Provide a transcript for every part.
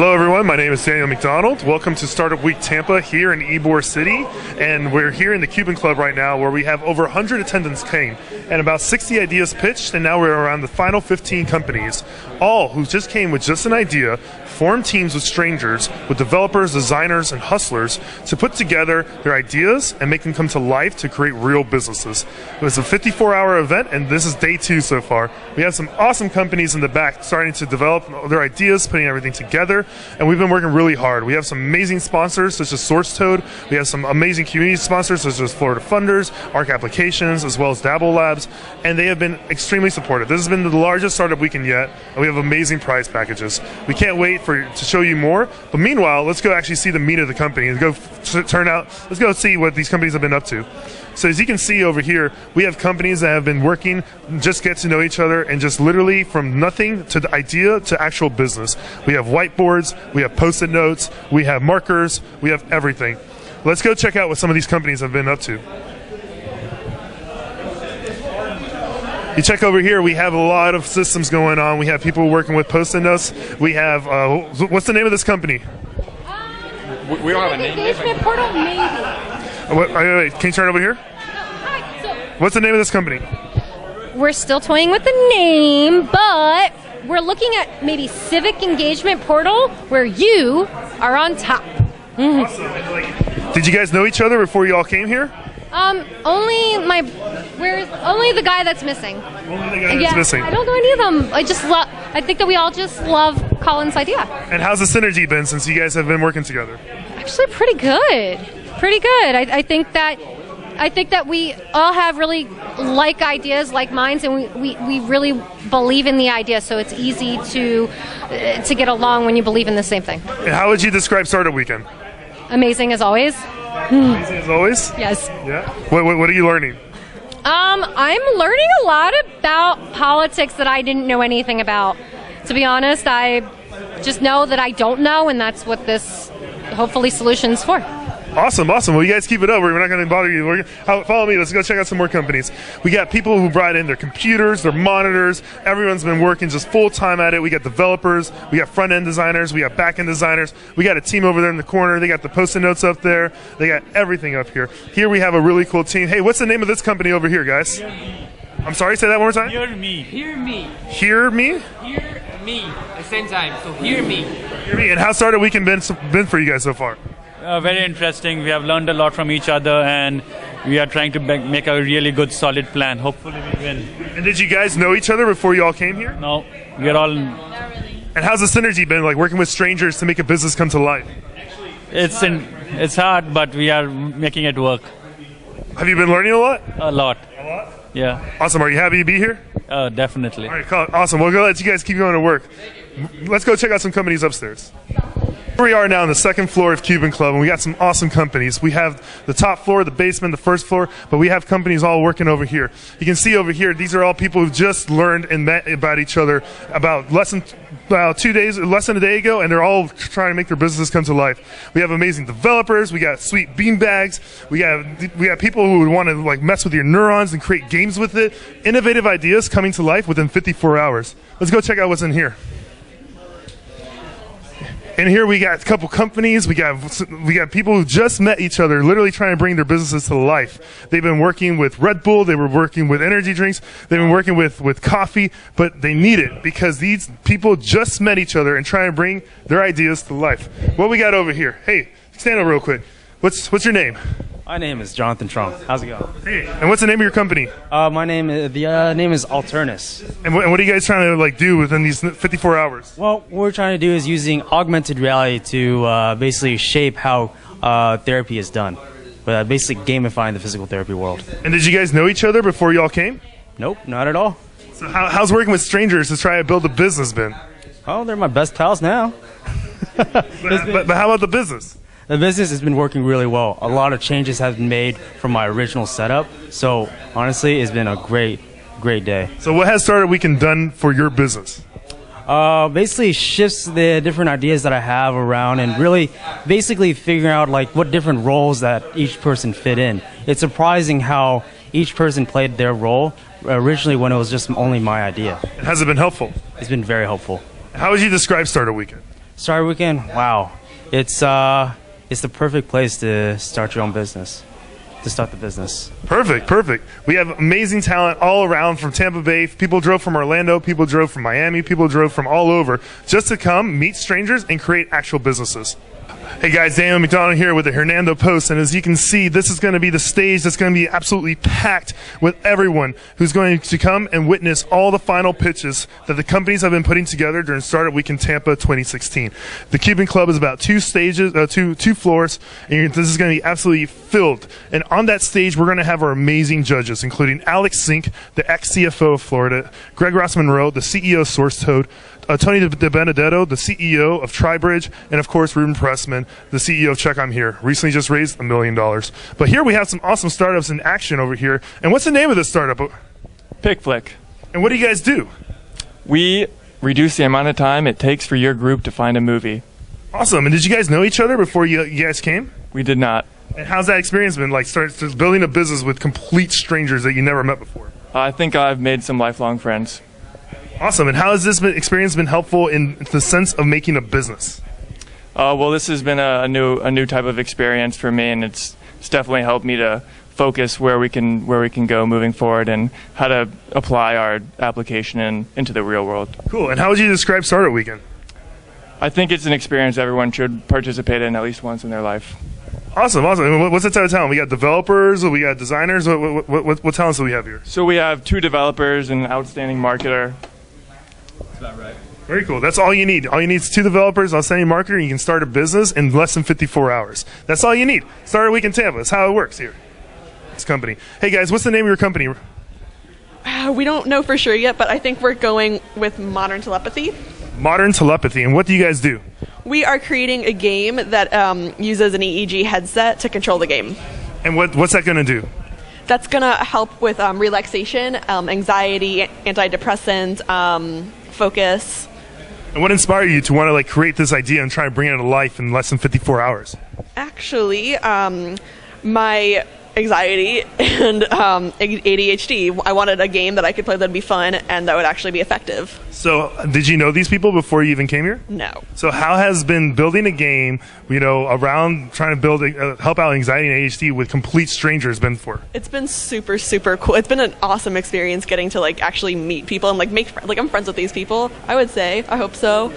Hello everyone, my name is Daniel McDonald. Welcome to Startup Week Tampa here in Ybor City, and we're here in the Cuban Club right now where we have over 100 attendants came and about 60 ideas pitched, and now we're around the final 15 companies, all who just came with just an idea, formed teams with strangers, with developers, designers, and hustlers to put together their ideas and make them come to life to create real businesses. It was a 54-hour event, and this is day 2 so far. We have some awesome companies in the back starting to develop their ideas, putting everything together, and we've been working really hard. We have some amazing sponsors such as Source Toad. We have some amazing community sponsors such as Florida Funders, Arc Applications, as well as Dabble Labs, and they have been extremely supportive. This has been the largest startup weekend yet, and we have amazing prize packages. We can't wait to show you more, but meanwhile, let's go actually see the meat of the company. Let's go see what these companies have been up to. So as you can see over here, we have companies that have been working, just get to know each other, and just literally from nothing to the idea to actual business. We have whiteboards, we have post-it notes, we have markers, we have everything. Let's go check out what some of these companies have been up to. You check over here, we have a lot of systems going on. We have people working with post-it notes. We have, what's the name of this company? We don't have a name. Engagement portal, maybe. Wait, can you turn over here? What's the name of this company? We're still toying with the name, but we're looking at maybe civic engagement portal where you are on top. Awesome. Did you guys know each other before you all came here? Only the guy that's missing. Only the guy that's missing. I don't know any of them. I think that we all just love Colin's idea. And how's the synergy been since you guys have been working together? Actually, pretty good. Pretty good. I think that we all have really like ideas, like minds, and we really believe in the idea. So it's easy to get along when you believe in the same thing. And how would you describe Startup Weekend? Amazing as always. Amazing as always? Yes. Yeah. What are you learning? I'm learning a lot about politics that I didn't know anything about. To be honest, I just know that I don't know, and that's what this, hopefully, solution's for. Awesome. Well, you guys keep it up. We're not going to bother you. Follow me. Let's go check out some more companies. We got people who brought in their computers, their monitors. Everyone's been working just full-time at it. We got developers. We got front-end designers. We got back-end designers. We got a team over there in the corner. They got the post-it notes up there. They got everything up here. Here we have a really cool team. Hey, what's the name of this company over here, guys? Hear me. I'm sorry, say that one more time. Hear me. Hear me. Hear me? Hear me. At the same time. So hear me. Hear me. And how's Startup Weekend been for you guys so far? Very interesting. We have learned a lot from each other, and we are trying to make a really good, solid plan. Hopefully we win. And did you guys know each other before you all came here? No, we are all... And how's the synergy been, like working with strangers to make a business come to life? It's hard, but we are making it work. Have you been learning a lot? A lot. A lot? Yeah. Awesome. Are you happy to be here? Definitely. All right, cool. Awesome. We'll go let you guys keep going to work. Let's go check out some companies upstairs. Here we are now on the second floor of Cuban Club, and we got some awesome companies. We have the top floor, the basement, the first floor, but we have companies all working over here. You can see over here, these are all people who just learned and met about each other about less than a day ago, and they're all trying to make their businesses come to life. We have amazing developers. We got sweet beanbags. We have people who would want to like mess with your neurons and create games with it. Innovative ideas coming to life within 54 hours. Let's go check out what's in here. And here we got a couple companies. We got people who just met each other, literally trying to bring their businesses to life. They've been working with Red Bull. They were working with energy drinks. They've been working with coffee, but they need it because these people just met each other and trying to bring their ideas to life. What we got over here? Hey, stand up real quick. What's your name? My name is Jonathan Trump. How's it going? Hey, and what's the name of your company? My name is Alternus. And what are you guys trying to do within these 54 hours? Well, what we're trying to do is using augmented reality to basically shape how therapy is done, but basically gamifying the physical therapy world. And did you guys know each other before you all came? Nope, not at all. So how's working with strangers to try to build a business been? Oh, they're my best pals now. but how about the business? The business has been working really well. A lot of changes have been made from my original setup. So honestly, it's been a great day. So what has Startup Weekend done for your business? Basically shifts the different ideas that I have around and really basically figuring out like what different roles that each person fit in. It's surprising how each person played their role originally when it was just only my idea. And has it been helpful? It's been very helpful. How would you describe Startup Weekend? Startup Weekend, wow. It's the perfect place to start your own business. To start the business. Perfect. We have amazing talent all around from Tampa Bay. People drove from Orlando, people drove from Miami, people drove from all over just to come meet strangers and create actual businesses. Hey guys, Daniel McDonald here with the Hernando Post, and as you can see, this is going to be the stage that's going to be absolutely packed with everyone who's going to come and witness all the final pitches that the companies have been putting together during Startup Week in Tampa 2016. The Cuban Club is about two floors, and this is going to be absolutely filled. And on that stage, we're going to have our amazing judges, including Alex Zink, the ex-CFO of Florida, Greg Ross Monroe, the CEO of SourceToad, Tony DiBenedetto, the CEO of TriBridge, and of course Ruben Pressman, the CEO of Check I'm Here, recently just raised $1 million. But here we have some awesome startups in action over here. And what's the name of this startup? PickFlick. And what do you guys do? We reduce the amount of time it takes for your group to find a movie. Awesome. And did you guys know each other before you guys came? We did not. And how's that experience been, like building a business with complete strangers that you never met before? I think I've made some lifelong friends. Awesome. And how has this experience been helpful in the sense of making a business? Well, this has been a new type of experience for me, and it's definitely helped me to focus where we can go moving forward and how to apply our application into the real world. Cool. And how would you describe Startup Weekend? I think it's an experience everyone should participate in at least once in their life. Awesome. And what's the type of talent? We got developers, we got designers. What talents do we have here? So we have 2 developers and an outstanding marketer. That's about right. Very cool. That's all you need. All you need is 2 developers, outstanding marketer, and you can start a business in less than 54 hours. That's all you need. Startup Week in Tampa. That's how it works here. This company. Hey guys, what's the name of your company? We don't know for sure yet, but I think we're going with Modern Telepathy. Modern Telepathy. And what do you guys do? We are creating a game that uses an EEG headset to control the game. And what's that going to do? That's going to help with relaxation, anxiety, antidepressant, focus. And what inspired you to want to create this idea and try to bring it to life in less than 54 hours? Actually, my anxiety and ADHD, I wanted a game that I could play that would be fun and that would actually be effective. So did you know these people before you even came here? No. So how has been building a game, around trying to build help out anxiety and ADHD with complete strangers been for? It's been super, super cool. It's been an awesome experience getting to actually meet people and make I'm friends with these people. I would say. I hope so.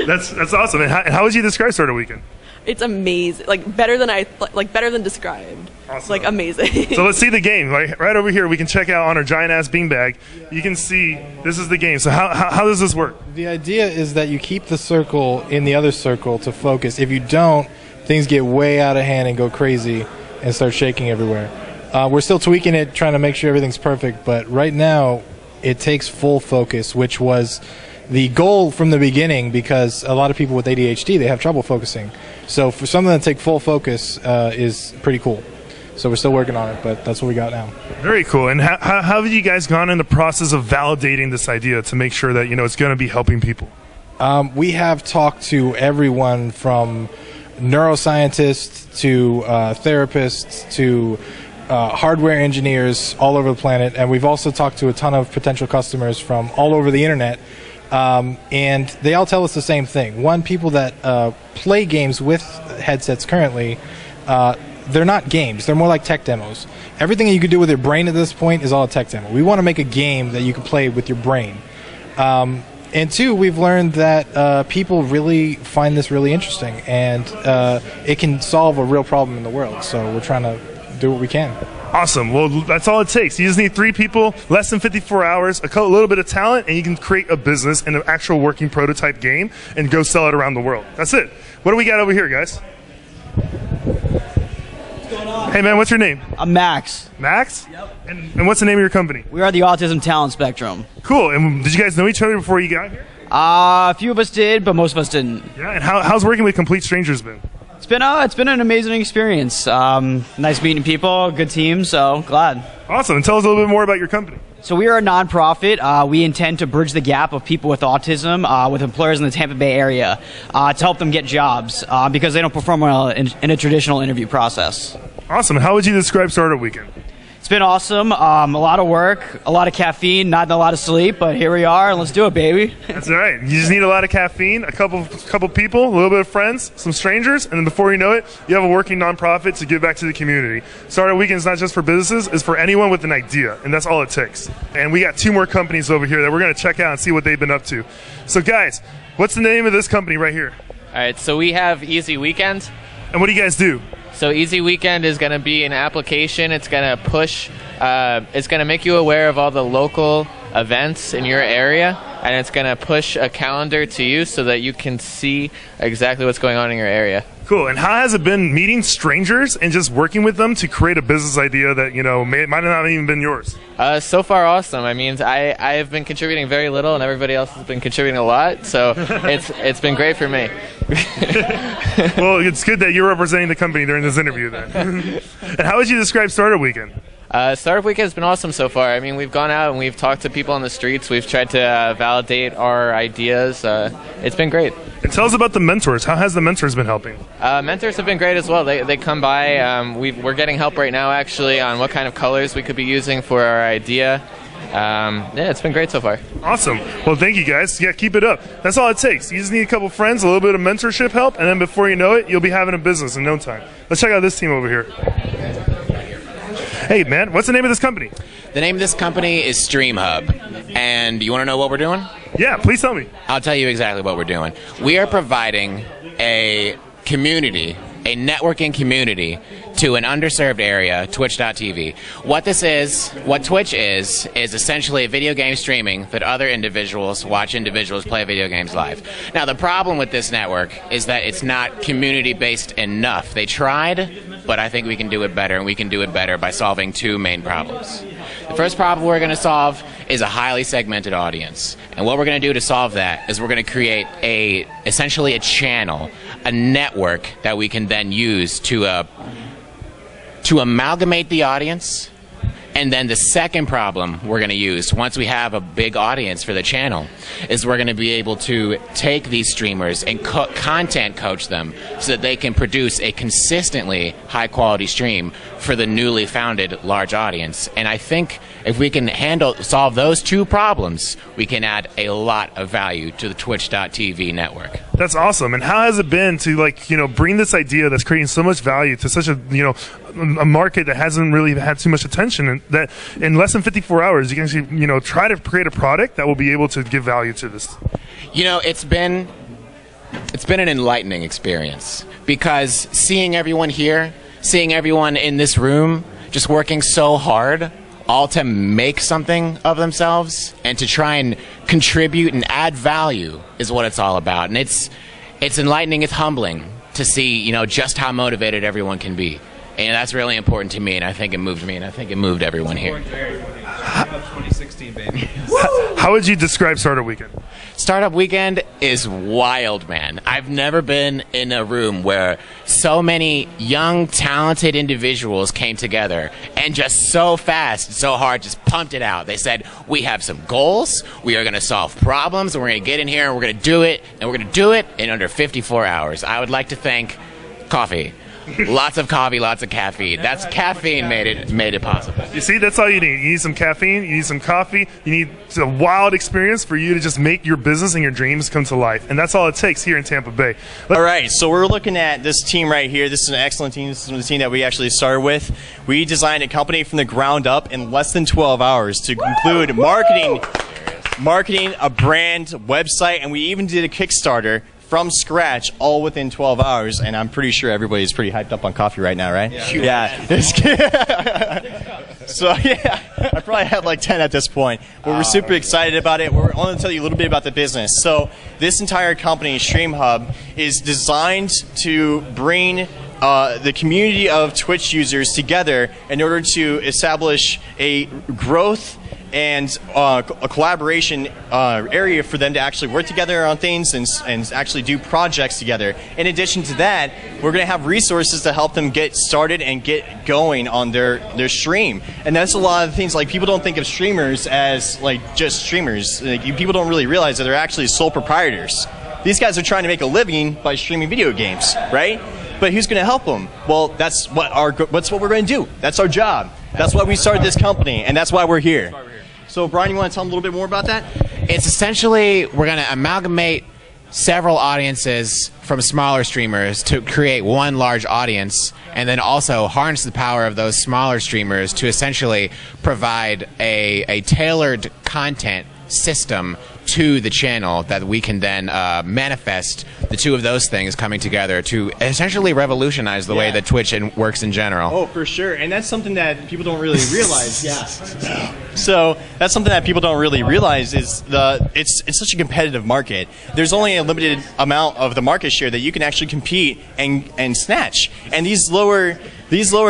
That's awesome. And how would you describe Startup Weekend? It's amazing. Better than described. Awesome. Amazing. So let's see the game. Right over here, we can check out on our giant ass beanbag. You can see this is the game. So how does this work? The idea is that you keep the circle in the other circle to focus. If you don't, things get way out of hand and go crazy and start shaking everywhere. We're still tweaking it, trying to make sure everything's perfect. But right now, it takes full focus, which was the goal from the beginning, because a lot of people with ADHD, they have trouble focusing. So for something to take full focus is pretty cool. So we're still working on it, but that's what we got now. Very cool. And how have you guys gone in the process of validating this idea to make sure that it's going to be helping people? We have talked to everyone from neuroscientists to therapists to hardware engineers all over the planet, and we've also talked to a ton of potential customers from all over the internet. And they all tell us the same thing. One, people that play games with headsets currently, they're not games. They're more like tech demos. Everything you can do with your brain at this point is all a tech demo. We want to make a game that you can play with your brain. And 2, we've learned that people really find this really interesting, and it can solve a real problem in the world. So we're trying to do what we can. Awesome. Well, that's all it takes. You just need 3 people, less than 54 hours, a little bit of talent, and you can create a business and an actual working prototype game and go sell it around the world. That's it. What do we got over here, guys? What's going on? Hey, man, what's your name? I'm Max. Max? Yep. And what's the name of your company? We are the Autism Talent Spectrum. Cool. And did you guys know each other before you got here? A few of us did, but most of us didn't. Yeah. And how's working with complete strangers been? It's been an amazing experience. Nice meeting people, good team, so glad. Awesome. And tell us a little bit more about your company. So we are a nonprofit. We intend to bridge the gap of people with autism with employers in the Tampa Bay area to help them get jobs because they don't perform well in a traditional interview process. Awesome. How would you describe Startup Weekend? It's been awesome. A lot of work, a lot of caffeine, not a lot of sleep, but here we are, and let's do it, baby. That's right. You just need a lot of caffeine, a couple people, a little bit of friends, some strangers, and then before you know it, you have a working nonprofit to give back to the community. Startup Weekend is not just for businesses, it's for anyone with an idea, and that's all it takes. And we got 2 more companies over here that we're going to check out and see what they've been up to. So guys, what's the name of this company right here? All right, so we have Easy Weekend. And what do you guys do? So Easy Weekend is going to be an application. It's going to push, it's going to make you aware of all the local events in your area, and it's going to push a calendar to you so that you can see exactly what's going on in your area. Cool. And how has it been meeting strangers and just working with them to create a business idea that, might not have even been yours? So far, awesome. I mean, I have been contributing very little, and everybody else has been contributing a lot, so it's been great for me. Well, it's good that you're representing the company during this interview then. And how would you describe Startup Weekend? Startup Weekend has been awesome so far. I mean, we've gone out and we've talked to people on the streets. We've tried to validate our ideas. It's been great. And tell us about the mentors. How has the mentors been helping? Mentors have been great as well. They come by. We're getting help right now, actually, on what kind of colors we could be using for our idea. Yeah, it's been great so far. Awesome. Well, thank you, guys. Yeah, keep it up. That's all it takes. You just need a couple friends, a little bit of mentorship help, and then before you know it, you'll be having a business in no time. Let's check out this team over here. Hey, man, what's the name of this company? The name of this company is StreamHub. And you want to know what we're doing? Yeah, please tell me. I'll tell you exactly what we're doing. We are providing a community, a networking community to an underserved area, twitch.tv. What Twitch is essentially video game streaming that other individuals watch individuals play video games live. Now, the problem with this network is that it's not community-based enough. They tried, but I think we can do it better, and we can do it better by solving 2 main problems. The first problem we're going to solve is a highly segmented audience. And what we're going to do to solve that is we're going to create essentially a channel, a network that we can then use to amalgamate the audience. And then the second problem we're going to use, once we have a big audience for the channel, is we're going to be able to take these streamers and content coach them so that they can produce a consistently high-quality stream for the newly founded large audience. And I think if we can solve those 2 problems, we can add a lot of value to the Twitch.tv network. That's awesome. And how has it been to bring this idea that's creating so much value to such a market that hasn't really had too much attention, and that in less than 54 hours you can actually try to create a product that will be able to give value to this? It's been an enlightening experience, because seeing everyone here, seeing everyone in this room just working so hard all to make something of themselves and to try and contribute and add value is what it's all about. And it's enlightening, it's humbling to see, just how motivated everyone can be. And that's really important to me, and I think it moved me, and I think it moved everyone here. 2016, baby. How would you describe Startup Weekend? Startup Weekend is wild, man. I've never been in a room where so many young, talented individuals came together and just so fast, so hard, just pumped it out. They said, we have some goals, we are going to solve problems, and we're going to get in here, and we're going to do it, and we're going to do it in under 54 hours. I would like to thank coffee. Lots of coffee, lots of caffeine. That's caffeine made it possible. You see, that's all you need. You need some caffeine, you need some coffee, you need a wild experience for you to just make your business and your dreams come to life. And that's all it takes here in Tampa Bay. All right, so we're looking at this team right here. This is an excellent team. This is the team that we actually started with. We designed a company from the ground up in less than 12 hours to include marketing, a brand, website, and we even did a Kickstarter from scratch, all within 12 hours, and I'm pretty sure everybody's pretty hyped up on coffee right now, right? Yeah. So, yeah, I probably have like 10 at this point, but we're super excited about it. We're going to tell you a little bit about the business. So, this entire company, StreamHub, is designed to bring the community of Twitch users together in order to establish a growth and a collaboration area for them to actually work together on things and actually do projects together. In addition to that, we're going to have resources to help them get started and get going on their stream. And that's a lot of things. Like, people don't think of streamers as like just streamers. Like, people don't really realize that they're actually sole proprietors. These guys are trying to make a living by streaming video games, right? but who's going to help them? Well, that's what we're going to do. That's our job. That's why we started this company, and that's why we're here. So, Brian, you want to tell them a little bit more about that? It's essentially we're going to amalgamate several audiences from smaller streamers to create one large audience, and then also harness the power of those smaller streamers to essentially provide a tailored content system to the channel that we can then manifest the two of those things coming together to essentially revolutionize the way that Twitch works in general. Oh, for sure. And that's something that people don't really realize. So that's something that people don't really realize is it's such a competitive market. There's only a limited amount of the market share that you can actually compete and snatch. And these lower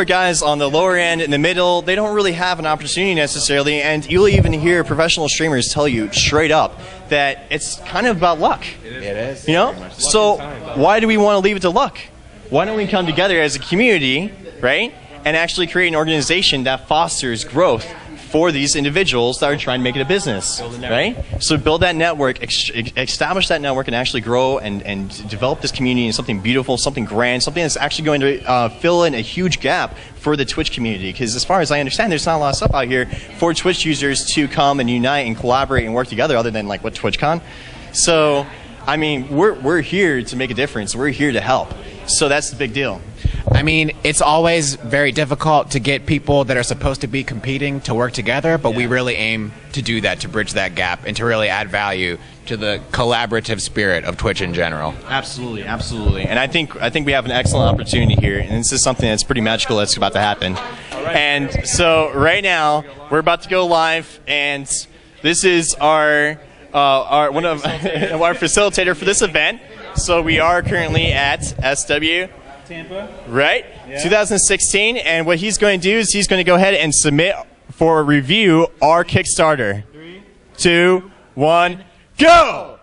guys on the lower end, in the middle, they don't really have an opportunity necessarily. And you'll even hear professional streamers tell you straight up that it's kind of about luck. It is. You know? So why do we want to leave it to luck? Why don't we come together as a community, right, and actually create an organization that fosters growth for these individuals that are trying to make it a business, right? So build that network, establish that network, and actually grow and develop this community into something beautiful, something grand, something that's actually going to fill in a huge gap for the Twitch community. Because as far as I understand, there's not a lot of stuff out here for Twitch users to come and unite and collaborate and work together other than like what TwitchCon. So, I mean, we're here to make a difference. We're here to help. So that's the big deal. I mean, it's always very difficult to get people that are supposed to be competing to work together, but we really aim to do that, to bridge that gap, and to really add value to the collaborative spirit of Twitch in general. Absolutely, absolutely. And I think we have an excellent opportunity here, and this is something that's pretty magical that's about to happen. And so right now, we're about to go live, and this is our one of our facilitator for this event. So we are currently at SW Tampa. Right? Yeah. 2016, and what he's going to do is he's going to go ahead and submit for review our Kickstarter. 3, 2, 1, go!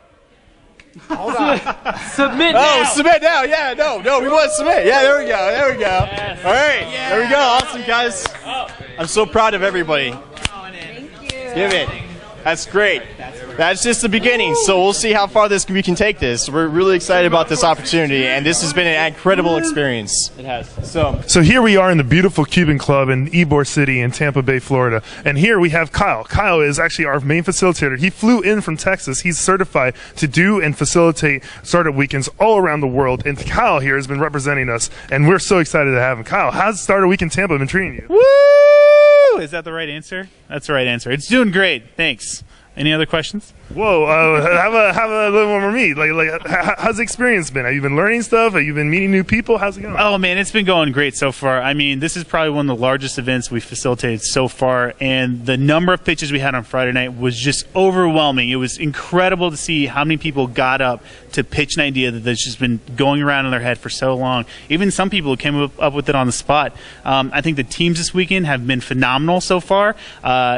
Hold on. Submit now! now! Submit now! Yeah, no, we want to submit. Yeah, there we go, Yes. All right, there we go. Awesome, guys. I'm so proud of everybody. Thank you. Give it. That's great. That's just the beginning, so we'll see how far we can take this. We're really excited about this opportunity, and this has been an incredible experience. It has. So here we are in the beautiful Cuban Club in Ybor City in Tampa Bay, Florida. And here we have Kyle. Kyle is actually our main facilitator. He flew in from Texas. He's certified to do and facilitate startup weekends all around the world. And Kyle here has been representing us, and we're so excited to have him. Kyle, how's Startup Week in Tampa been treating you? Woo! Is that the right answer? That's the right answer. It's doing great. Thanks. Any other questions? Whoa, have a little more from me. How's the experience been? Have you been learning stuff? Have you been meeting new people? How's it going? Oh man, it's been going great so far. I mean, this is probably one of the largest events we've facilitated so far, and the number of pitches we had on Friday night was just overwhelming. It was incredible to see how many people got up to pitch an idea that's just been going around in their head for so long. Even some people who came up with it on the spot. I think the teams this weekend have been phenomenal so far.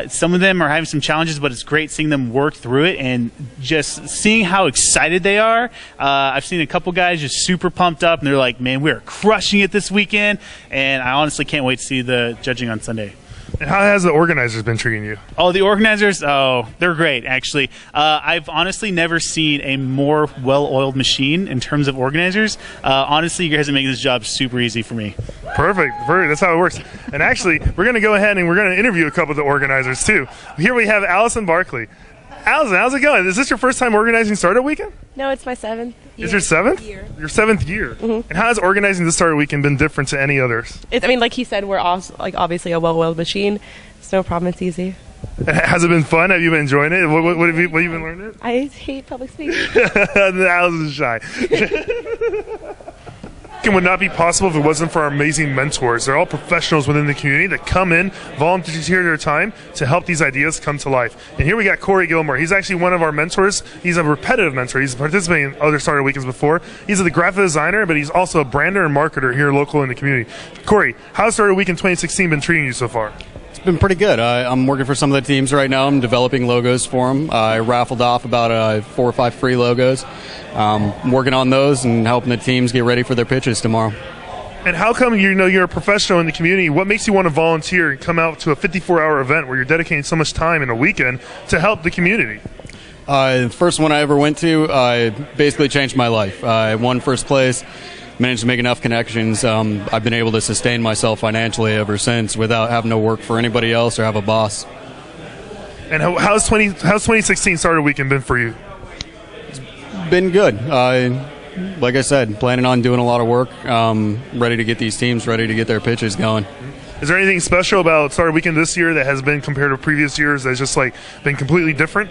Some of them are having some challenges, but it's great seeing them work through it and just seeing how excited they are. I've seen a couple guys just super pumped up, and they're like, man, we're crushing it this weekend, and I honestly can't wait to see the judging on Sunday. And how has the organizers been treating you? Oh, the organizers, they're great, actually. I've honestly never seen a more well-oiled machine in terms of organizers. Honestly, you guys are making this job super easy for me. Perfect. That's how it works. And actually, we're going to go ahead and we're going to interview a couple of the organizers, too. Here we have Allison Barkley. Allison, how's it going? Is this your first time organizing Startup Weekend? No, it's my 7th year. Is your 7th? Year. Your 7th year. Mm-hmm. And how has organizing the Startup Weekend been different to any others? I mean, like he said, we're also, obviously a well-oiled machine. It's no problem. It's easy. Has it been fun? Have you been enjoying it? What have you been learning? I hate public speaking. Allison's shy. It would not be possible if it wasn't for our amazing mentors. They're all professionals within the community that come in, volunteer their time to help these ideas come to life. And here we got Corey Gilmore. He's actually one of our mentors. He's a repetitive mentor. He's participated in other Startup Weekends before. He's a graphic designer, but he's also a brander and marketer here local in the community. Corey, how's Startup Weekend 2016 been treating you so far? It's been pretty good. I'm working for some of the teams right now. I'm developing logos for them. I raffled off about 4 or 5 free logos. I'm working on those and helping the teams get ready for their pitches tomorrow. And how come you're a professional in the community? What makes you want to volunteer and come out to a 54-hour event where you're dedicating so much time in a weekend to help the community? The first one I ever went to basically changed my life. I won first place. managed to make enough connections. I've been able to sustain myself financially ever since without having to work for anybody else or have a boss. And how's 2016 Startup Weekend been for you? Been good. Like I said, planning on doing a lot of work, ready to get these teams ready to get their pitches going. Is there anything special about Startup Weekend this year that has been compared to previous years that's just like been completely different?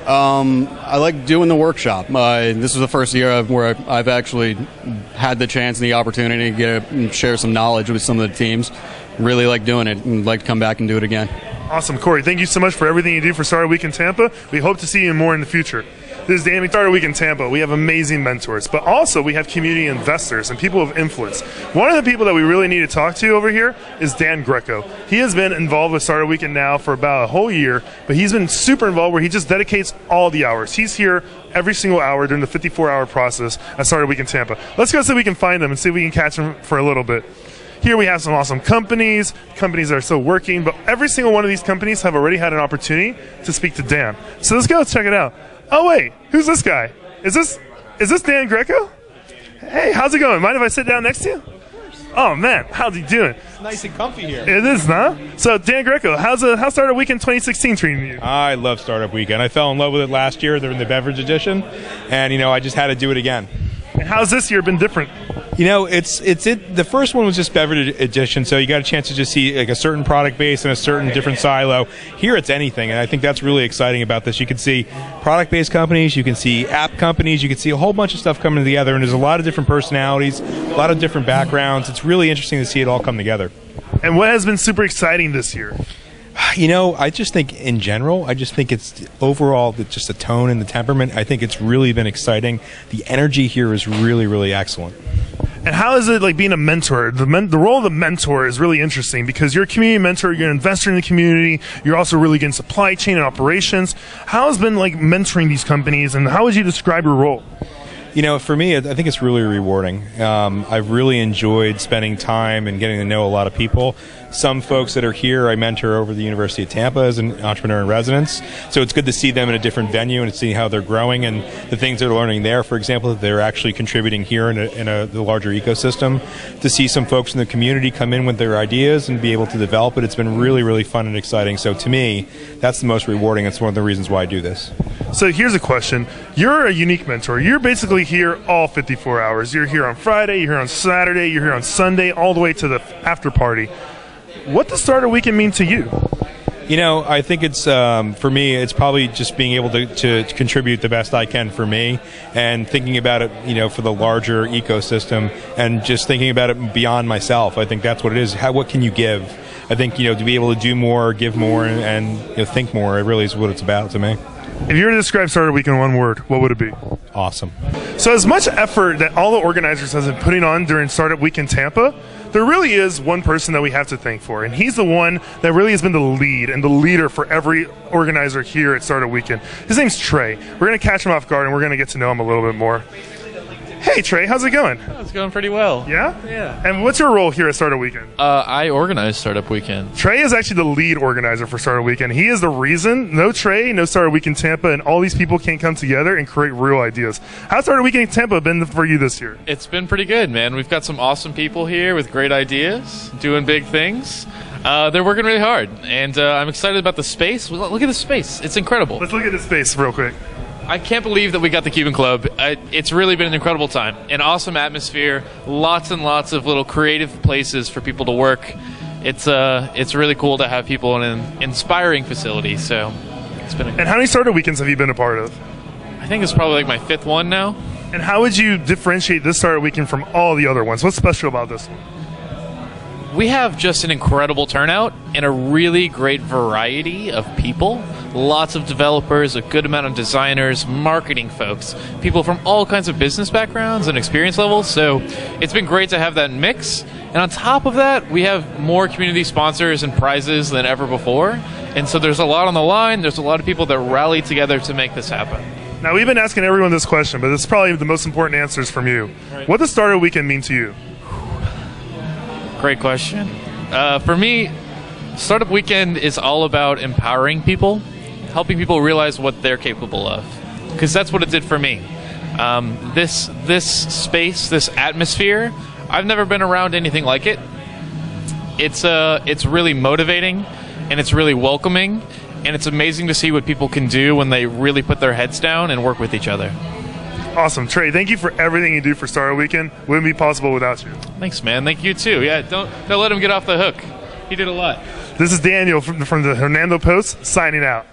I like doing the workshop. This is the first year where I've actually had the chance and the opportunity to share some knowledge with some of the teams. Really like doing it and like to come back and do it again. Awesome. Corey, thank you so much for everything you do for Startup Week in Tampa. We hope to see you more in the future. This is Dan Startup Week in Tampa. We have amazing mentors, but also we have community investors and people of influence. One of the people that we really need to talk to over here is Dan Greco. He has been involved with Startup Weekend now for about a whole year, but he's been super involved where he just dedicates all the hours. He's here every single hour during the 54-hour process at Startup Week in Tampa. Let's go see if we can find him and see if we can catch him for a little bit. Here we have some awesome companies that are still working, but every single one of these companies have already had an opportunity to speak to Dan. So let's go check it out. Oh wait, who's this guy? Is this Dan Greco? Hey, how's it going? Mind if I sit down next to you? Oh man, how's he doing? It's nice and comfy here. It is, huh? So Dan Greco, how's Startup Weekend 2016 treating you? I love Startup Weekend. I fell in love with it last year. They're in the beverage edition, and I just had to do it again. And how's this year been different? The first one was just beverage edition, so you got a chance to just see like a certain product base and a certain different silo. Here it's anything, and I think that's really exciting about this. You can see product-based companies, you can see app companies, you can see a whole bunch of stuff coming together, and there's a lot of different personalities, a lot of different backgrounds. It's really interesting to see it all come together. And what has been super exciting this year? I just think in general, it's overall just the tone and the temperament. I think it's really been exciting. The energy here is really, really excellent. And how is it like being a mentor? The role of the mentor is really interesting because you're a community mentor, you're an investor in the community, you're also really good in supply chain and operations. How has been like mentoring these companies, and how would you describe your role? For me, I think it's really rewarding. I've really enjoyed spending time and getting to know a lot of people. Some folks that are here I mentor over the University of Tampa as an entrepreneur in residence. So it's good to see them in a different venue and to see how they're growing and the things they're learning there. For example, that they're actually contributing here in the larger ecosystem. To see some folks in the community come in with their ideas and be able to develop it, it's been really, really fun and exciting. So to me, that's the most rewarding. It's one of the reasons why I do this. So here's a question. You're a unique mentor. You're basically here all 54 hours. You're here on Friday, you're here on Saturday, you're here on Sunday, all the way to the after party. What does Startup Weekend mean to you? I think it's, for me, it's probably just being able to contribute the best I can for me and thinking about it, for the larger ecosystem and just thinking about it beyond myself. I think that's what it is. What can you give? I think, to be able to do more, give more, and think more, it really is what it's about to me. If you were to describe Startup Week in one word, what would it be? Awesome. So as much effort that all the organizers have been putting on during Startup Week in Tampa, there really is one person that we have to thank for, and he's the one that really has been the lead and the leader for every organizer here at Startup Weekend. His name's Trey. We're going to catch him off guard, and we're going to get to know him a little bit more. Hey, Trey, how's it going? Oh, it's going pretty well. Yeah? Yeah. And what's your role here at Startup Weekend? I organize Startup Weekend. Trey is actually the lead organizer for Startup Weekend. He is the reason no Trey, no Startup Weekend Tampa, and all these people can't come together and create real ideas. How's Startup Weekend Tampa been for you this year? It's been pretty good, man. We've got some awesome people here with great ideas, doing big things. They're working really hard, and I'm excited about the space. Look at the space. It's incredible. Let's look at the space real quick. I can't believe that we got the Cuban Club. It's really been an incredible time. An awesome atmosphere. Lots and lots of little creative places for people to work. It's really cool to have people in an inspiring facility. So it's been. And how many Startup Weekends have you been a part of? I think it's probably like my 5th one now. And how would you differentiate this Startup Weekend from all the other ones? What's special about this one? We have just an incredible turnout and a really great variety of people. Lots of developers, a good amount of designers, marketing folks, people from all kinds of business backgrounds and experience levels. So it's been great to have that mix. And on top of that, we have more community sponsors and prizes than ever before. And so there's a lot on the line. There's a lot of people that rally together to make this happen. Now, we've been asking everyone this question, but it's probably the most important answers from you. Right. What does Startup Weekend mean to you? Great question. For me, Startup Weekend is all about empowering people, helping people realize what they're capable of. Because that's what it did for me. This space, this atmosphere, I've never been around anything like it. It's really motivating, and it's really welcoming, and it's amazing to see what people can do when they really put their heads down and work with each other. Awesome. Trey, thank you for everything you do for Startup Weekend. Wouldn't be possible without you. Thanks, man. Thank you, too. Yeah, don't let him get off the hook. He did a lot. This is Daniel from the Hernando Post signing out.